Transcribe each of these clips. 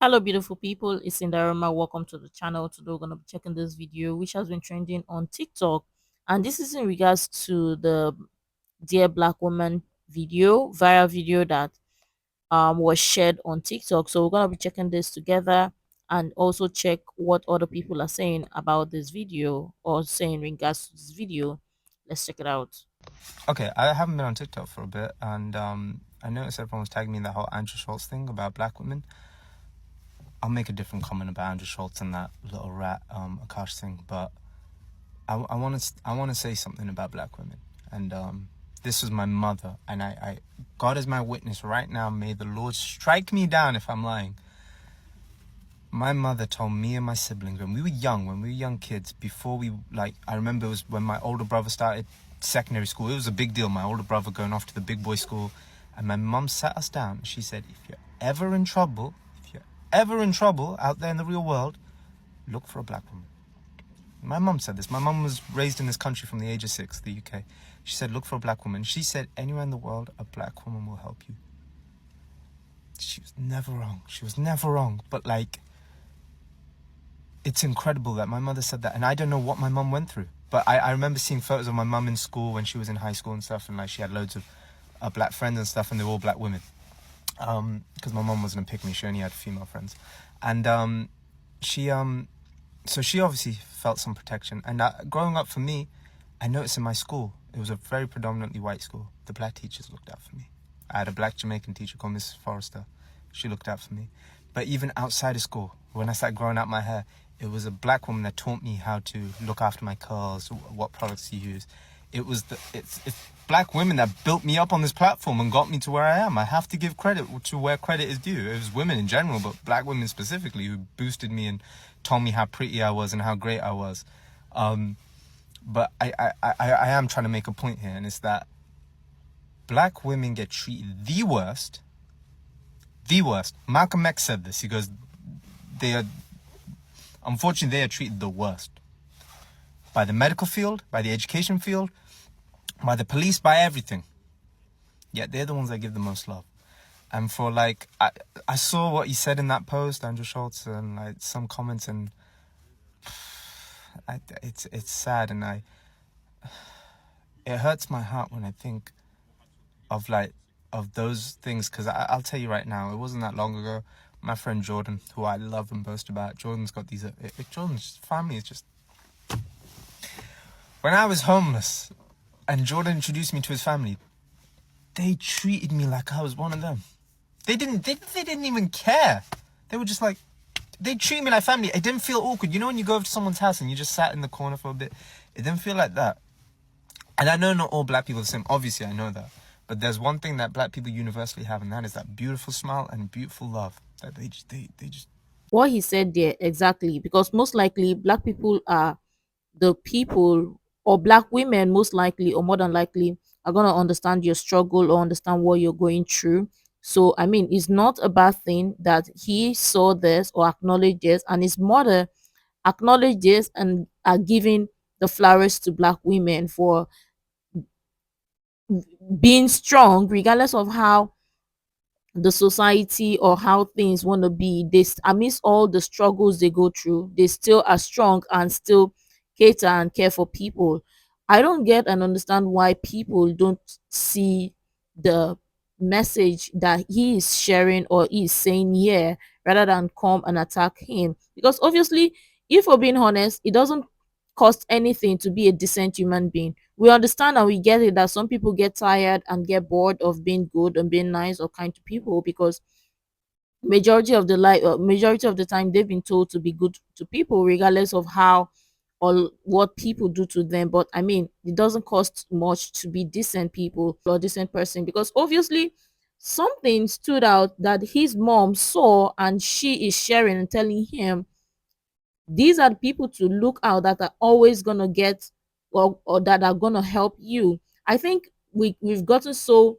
Hello, beautiful people. It's Sinderfam. Welcome to the channel. Today, we're going to be checking this video, which has been trending on TikTok. And this is in regards to the Dear Black Woman viral video that was shared on TikTok. So, we're going to be checking this together and also check what other people are saying about this video or saying in regards to this video. Let's check it out. Okay, I haven't been on TikTok for a bit, and I noticed everyone was tagging me in that whole Andrew Schultz thing about black women. I'll make a different comment about Andrew Schultz and that little rat Akash thing, but I want to say something about black women, and this was my mother, and I God is my witness right now. May the Lord strike me down if I'm lying. My mother told me and my siblings when we were young kids, before I remember it was when my older brother started secondary school. It was a big deal, my older brother going off to the big boy school. And my mum sat us down. She said, if you're ever in trouble out there in the real world, look for a black woman. My mum said this. My mum was raised in this country from the age of 6, the UK. She said, look for a black woman. She said, anywhere in the world, a black woman will help you. She was never wrong. But it's incredible that my mother said that, and I don't know what my mum went through, but I remember seeing photos of my mum in school when she was in high school and stuff, and she had loads of black friends and stuff, and they were all black women, because my mum wasn't a pick me, she only had female friends, and she so she obviously felt some protection. And growing up for me, I noticed in my school, it was a very predominantly white school, the black teachers looked out for me. I had a black Jamaican teacher called Mrs. Forrester. She looked out for me. But even outside of school, when I started growing out my hair, it was a black woman that taught me how to look after my curls, what products to use. It's black women that built me up on this platform and got me to where I am. I have to give credit to where credit is due. It was women in general, but black women specifically, who boosted me and told me how pretty I was and how great I was. But I am trying to make a point here, and it's that black women get treated the worst. The worst. Malcolm X said this. He goes, unfortunately, they are treated the worst. By the medical field, by the education field, by the police, by everything. Yet they're the ones that give the most love. And for I saw what he said in that post, Andrew Schultz, and some comments, and it's sad, and it hurts my heart when I think of those things, because I'll tell you right now, it wasn't that long ago. My friend Jordan, who I love and boast about, Jordan's got these. Jordan's family is just. When I was homeless, and Jordan introduced me to his family, they treated me like I was one of them. They didn't even care. They were just like, they treated me like family. It didn't feel awkward. You know when you go over to someone's house and you just sat in the corner for a bit? It didn't feel like that. And I know not all black people are the same. Obviously, I know that. But there's one thing that black people universally have, and that is that beautiful smile and beautiful love. That they just. What he said there, exactly, because most likely black people are the people, or black women most likely or more than likely are going to understand your struggle or understand what you're going through. So I mean, it's not a bad thing that he saw this or acknowledged this, and his mother acknowledged this and are giving the flowers to black women for being strong regardless of how the society or how things want to be. Amidst all the struggles they go through, they still are strong and still cater and care for people. I don't get and understand why people don't see the message that he is sharing or he is saying here, rather than come and attack him. Because obviously, if we're being honest, it doesn't cost anything to be a decent human being. We understand and we get it that some people get tired and get bored of being good and being nice or kind to people, because majority of the time they've been told to be good to people regardless of how or what people do to them. But I mean, it doesn't cost much to be decent people or decent person, because obviously something stood out that his mom saw and she is sharing and telling him these are the people to look out that are always gonna get, or that are gonna help you. I think we've gotten so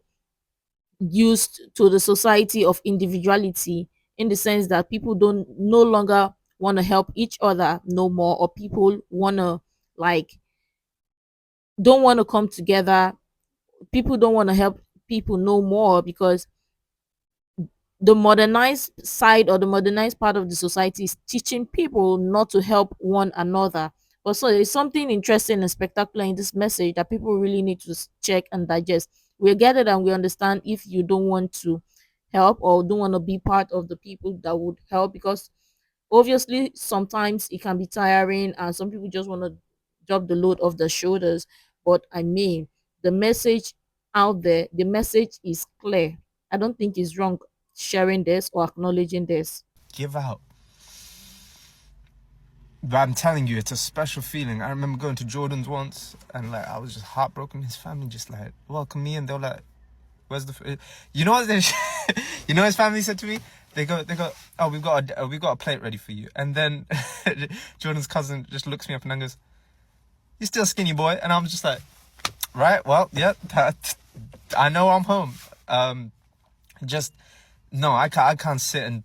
used to the society of individuality, in the sense that people don't no longer want to help each other no more, or people want to like don't want to come together. People don't want to help people no more, because the modernized side or the modernized part of the society is teaching people not to help one another. But so there's something interesting and spectacular in this message that people really need to check and digest. We get it and we understand if you don't want to help or don't want to be part of the people that would help, because obviously sometimes it can be tiring and some people just want to drop the load off their shoulders. But I mean, the message out there, the message is clear. I don't think it's wrong sharing this or acknowledging this. Give out. But I'm telling you, it's a special feeling. I remember going to Jordan's once, and like I was just heartbroken. His family just like welcomed me, and they were like, "Where's the?" You know what? You know what his family said to me? They go. Oh, we've got a plate ready for you. And then Jordan's cousin just looks me up and then goes, "You're still skinny, boy." And I'm just like, "Right, well, yeah, I know I'm home." Just no, I can't sit and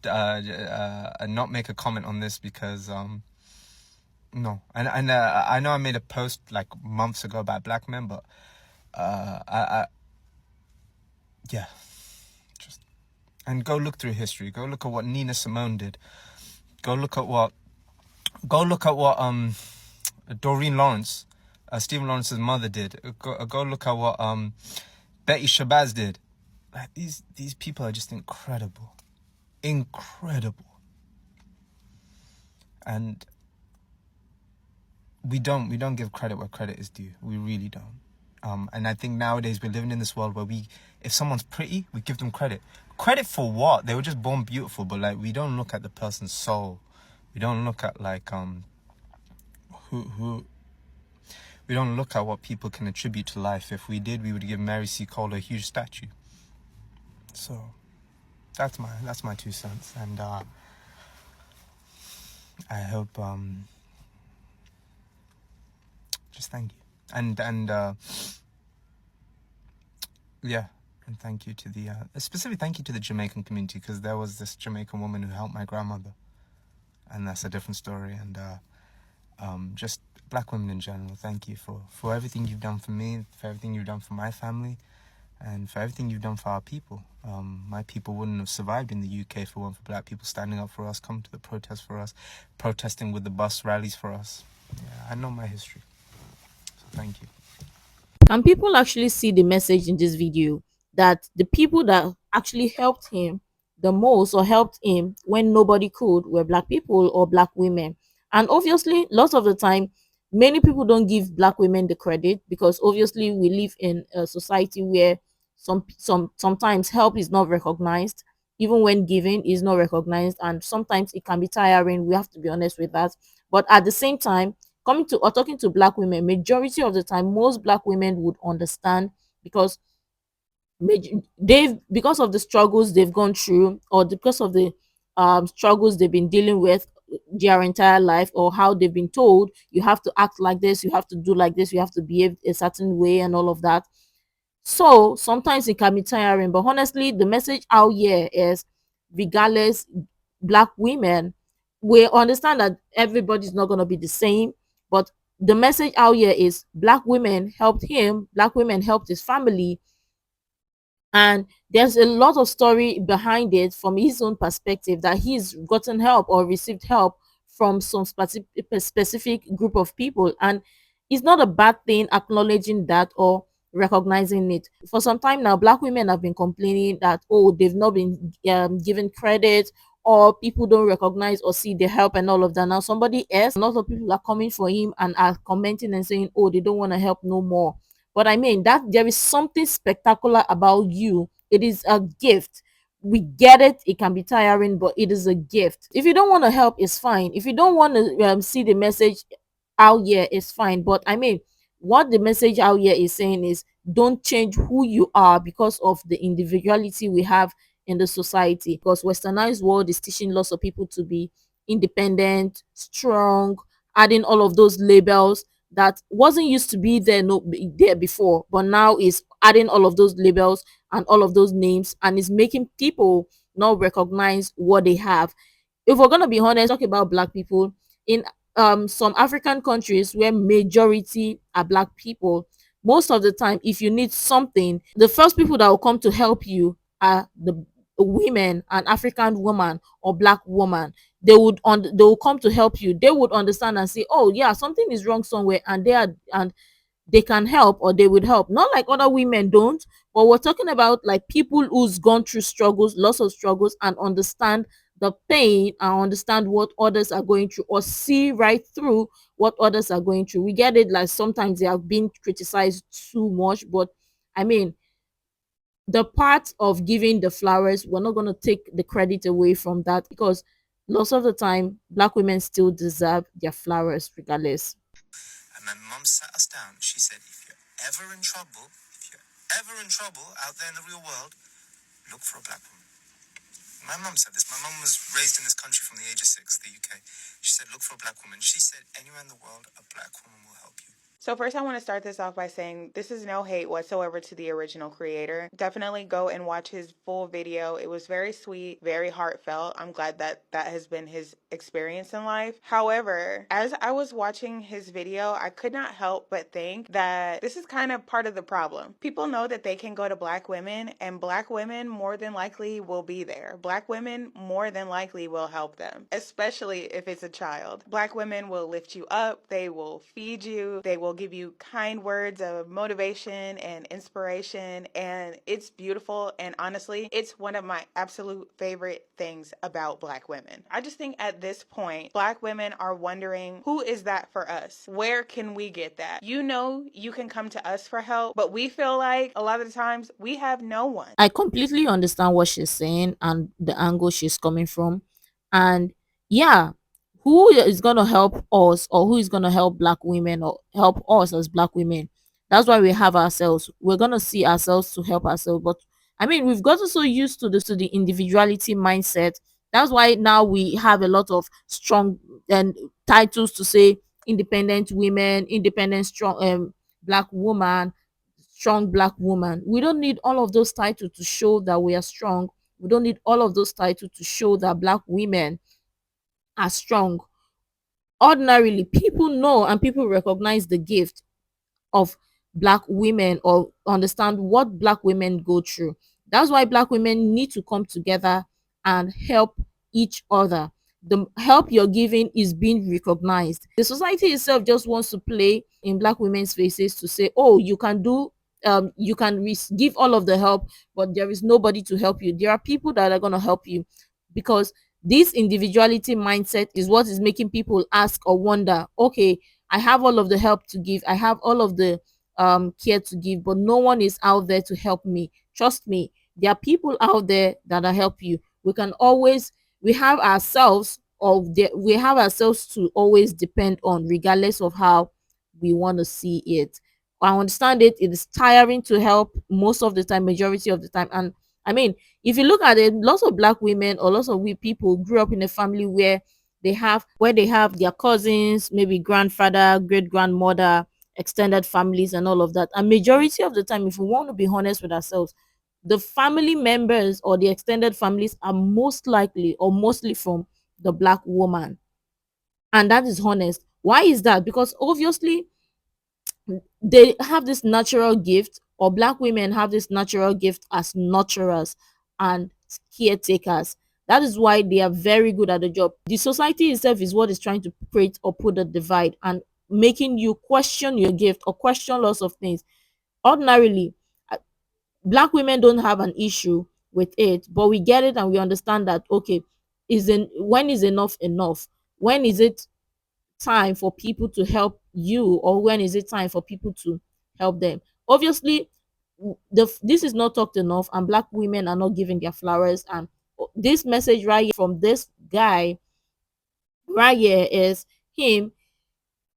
not make a comment on this because no, and I know I made a post like months ago about black men, but I yeah, just and go look through history. Go look at what Nina Simone did. Go look at what Doreen Lawrence, Stephen Lawrence's mother did. Go look at what Betty Shabazz did. Like these people are just incredible, incredible, and we don't give credit where credit is due. We really don't. And I think nowadays we're living in this world where if someone's pretty, we give them credit. Credit for what? They were just born beautiful, but like we don't look at the person's soul. We don't look at like who. We don't look at what people can attribute to life. If we did, we would give Mary C. Cole a huge statue. So that's my 2 cents, and I hope just thank you, and yeah, and thank you to the specifically thank you to the Jamaican community, because there was this Jamaican woman who helped my grandmother, and that's a different story. And just black women in general, thank you for everything you've done for me, for everything you've done for my family, and for everything you've done for our people. My people wouldn't have survived in the UK if it weren't for black people standing up for us, coming to the protests for us, protesting with the bus rallies for us. Yeah, I know my history. So thank you. Can people actually see the message in this video that the people that actually helped him the most or helped him when nobody could were black people or black women? And obviously, lots of the time, many people don't give black women the credit because obviously we live in a society where sometimes help is not recognized, even when given is not recognized, and sometimes it can be tiring. We have to be honest with that. But at the same time, coming to or talking to black women, majority of the time most black women would understand, because they've, because of the struggles they've gone through, or because of the struggles they've been dealing with their entire life, or how they've been told you have to act like this, you have to do like this, you have to behave a certain way and all of that. So sometimes it can be tiring, but honestly, the message out here is, regardless, black women, we understand that everybody's not going to be the same, but the message out here is black women helped him, black women helped his family, and there's a lot of story behind it from his own perspective, that he's gotten help or received help from some specific group of people. And it's not a bad thing acknowledging that or recognizing it. For some time now, black women have been complaining that, oh, they've not been given credit, or people don't recognize or see the help and all of that. Now somebody else, a lot of people are coming for him and are commenting and saying, oh, they don't want to help no more. But I mean that there is something spectacular about you. It is a gift. We get it. It can be tiring, but it is a gift. If you don't want to help, it's fine. If you don't want to see the message out here, it's fine. But I mean, what the message out here is saying is, don't change who you are because of the individuality we have in the society. Because westernized world is teaching lots of people to be independent, strong, adding all of those labels that wasn't used to be there, no there before, but now is adding all of those labels and all of those names, and is making people not recognize what they have. If we're gonna be honest, talk about black people in some African countries where majority are black people, most of the time if you need something, the first people that will come to help you are women, an African woman or black woman, they will come to help you. They would understand and say, oh yeah, something is wrong somewhere, and they can help, or they would help. Not like other women don't, but we're talking about like people who's gone through struggles, lots of struggles, and understand the pain and understand what others are going through, or see right through what others are going through. We get it, like sometimes they have been criticized too much, but I mean, the part of giving the flowers, we're not going to take the credit away from that, because lots of the time black women still deserve their flowers regardless. And my mum sat us down. She said, if you're ever in trouble, if you're ever in trouble out there in the real world, look for a black woman. My mum said this. My mum was raised in this country from the age of 6, the UK. She said, look for a black woman. She said, anywhere in the world, a black woman will help you. So first I want to start this off by saying this is no hate whatsoever to the original creator. Definitely go and watch his full video. It was very sweet, very heartfelt. I'm glad that that has been his experience in life. However, as I was watching his video, I could not help but think that this is kind of part of the problem. People know that they can go to black women, and black women more than likely will be there. Black women more than likely will help them, especially if it's a child. Black women will lift you up. They will feed you. They will give you kind words of motivation and inspiration, and it's beautiful. And honestly, it's one of my absolute favorite things about black women. I just think at this point, black women are wondering, who is that for us? Where can we get that? You know, you can come to us for help, but we feel like a lot of the times we have no one. I completely understand what she's saying and the angle she's coming from. And yeah, who is going to help us, or who is going to help black women or help us as black women? That's why we have ourselves. We're going to see ourselves to help ourselves. But I mean, we've gotten so used to the individuality mindset. That's why now we have a lot of strong and titles to say independent women, independent strong black woman, strong black woman. We don't need all of those titles to show that we are strong. We don't need all of those titles to show that black women are strong. Ordinarily, people know and people recognize the gift of black women, or understand what black women go through. That's why black women need to come together and help each other. The help you're giving is being recognized. The society itself just wants to play in black women's faces to say, oh, you can do you can give all of the help, but there is nobody to help you. There are people that are going to help you, because this individuality mindset is what is making people ask or wonder, okay, I have all of the help to give, I have all of the care to give, but no one is out there to help me. Trust me, there are people out there that are help you. We can always, we have ourselves, we have ourselves to always depend on, regardless of how we want to see it. I understand it, it is tiring to help most of the time, majority of the time. And I mean, if you look at it, lots of black women or lots of we people grew up in a family where they have their cousins, maybe grandfather, great grandmother, extended families, and all of that. And majority of the time, if we want to be honest with ourselves, the family members or the extended families are most likely or mostly from the black woman. And that is honest. Why is that? Because obviously they have this natural gift, or black women have this natural gift as nurturers and caretakers. That is why they are very good at the job. The society itself is what is trying to create or put a divide and making you question your gift or question lots of things. Ordinarily, uh, black women don't have an issue with it, but we get it and we understand that, okay, when is enough enough? When is it time for people to help you, or when is it time for people to help them? Obviously, this is not talked enough, and black women are not giving their flowers. And this message right here from this guy right here is him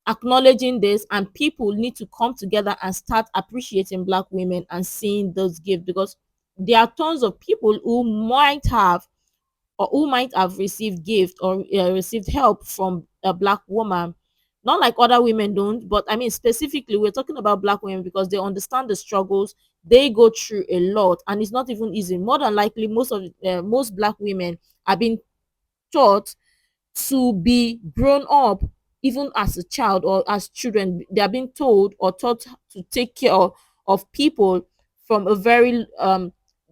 acknowledging this, and people need to come together and start appreciating black women and seeing those gifts, because there are tons of people who might have, or who might have received gift or received help from a black woman. Not like other women don't, but I mean specifically we're talking about black women because they understand the struggles they go through a lot, and it's not even easy. More than likely, most black women are being taught to be grown up. Even as a child or as children, they are being told or taught to take care of people from a very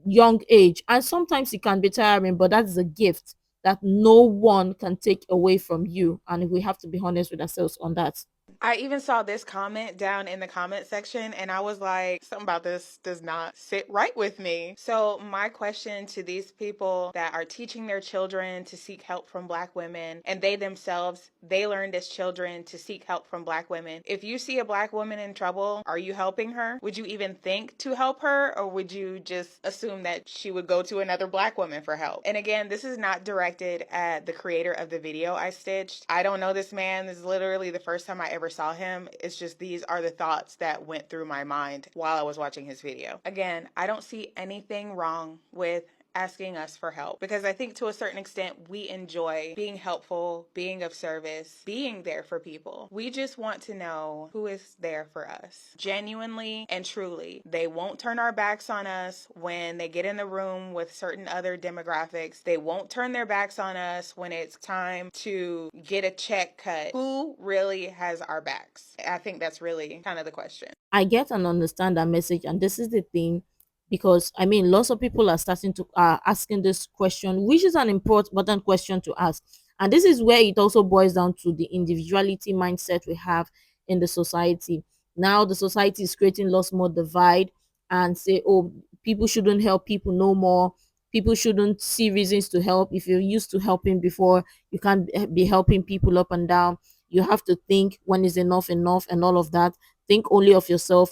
young age. And sometimes it can be tiring, but that's a gift that no one can take away from you. And we have to be honest with ourselves on that. I even saw this comment down in the comment section, and I was like, something about this does not sit right with me. So, my question to these people that are teaching their children to seek help from Black women, and they themselves, they learned as children to seek help from Black women. If you see a Black woman in trouble, are you helping her? Would you even think to help her, or would you just assume that she would go to another Black woman for help? And again, this is not directed at the creator of the video I stitched. I don't know this man. This is literally the first time I ever saw him. It's just these are the thoughts that went through my mind while I was watching his video. Again, I don't see anything wrong with asking us for help, because I think to a certain extent we enjoy being helpful, being of service, being there for people. We just want to know who is there for us genuinely and truly. They won't turn our backs on us when they get in the room with certain other demographics. They won't turn their backs on us when it's time to get a check cut. Who really has our backs? I think that's really kind of the question. I get and understand that message, and this is the thing, because I mean, lots of people are starting to asking this question, which is an important question to ask. And this is where it also boils down to the individuality mindset we have in the society. Now the society is creating lots more divide and say, oh, people shouldn't help people no more. People shouldn't see reasons to help. If you're used to helping before, you can't be helping people up and down. You have to think when is enough enough and all of that. Think only of yourself,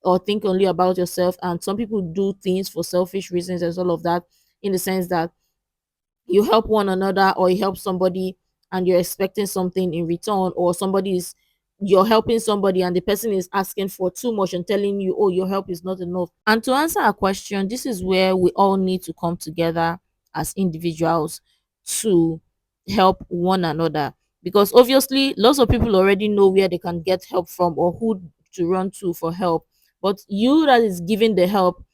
or think only about yourself. And some people do things for selfish reasons as all of that, in the sense that you help one another or you help somebody and you're expecting something in return, or somebody is you're helping somebody and the person is asking for too much and telling you, oh, your help is not enough. And to answer our question, this is where we all need to come together as individuals to help one another, because obviously lots of people already know where they can get help from or who to run to for help, but you that is giving the help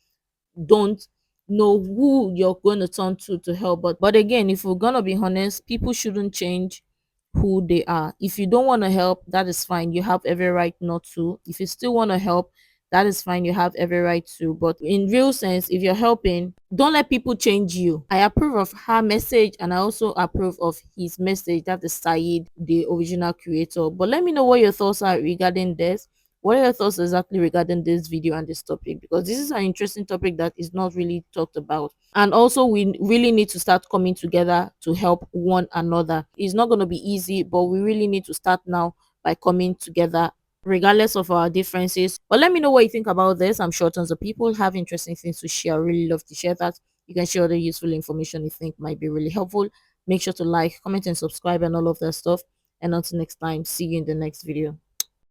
don't know who you're going to turn to help. But again, if we're going to be honest, people shouldn't change who they are. If you don't want to help, that is fine, you have every right not to. If you still want to help, that is fine, you have every right to. But in real sense, if you're helping, don't let people change you. I approve of her message, and I also approve of his message, that is Saeed, the original creator. But let me know what your thoughts are regarding this. What are your thoughts exactly regarding this video and this topic? Because this is an interesting topic that is not really talked about. And also, we really need to start coming together to help one another. It's not going to be easy, but we really need to start now by coming together regardless of our differences. But let me know what you think about this. I'm sure tons of people have interesting things to share. I really love to share that. You can share the useful information you think might be really helpful. Make sure to like, comment, and subscribe and all of that stuff. And until next time, see you in the next video.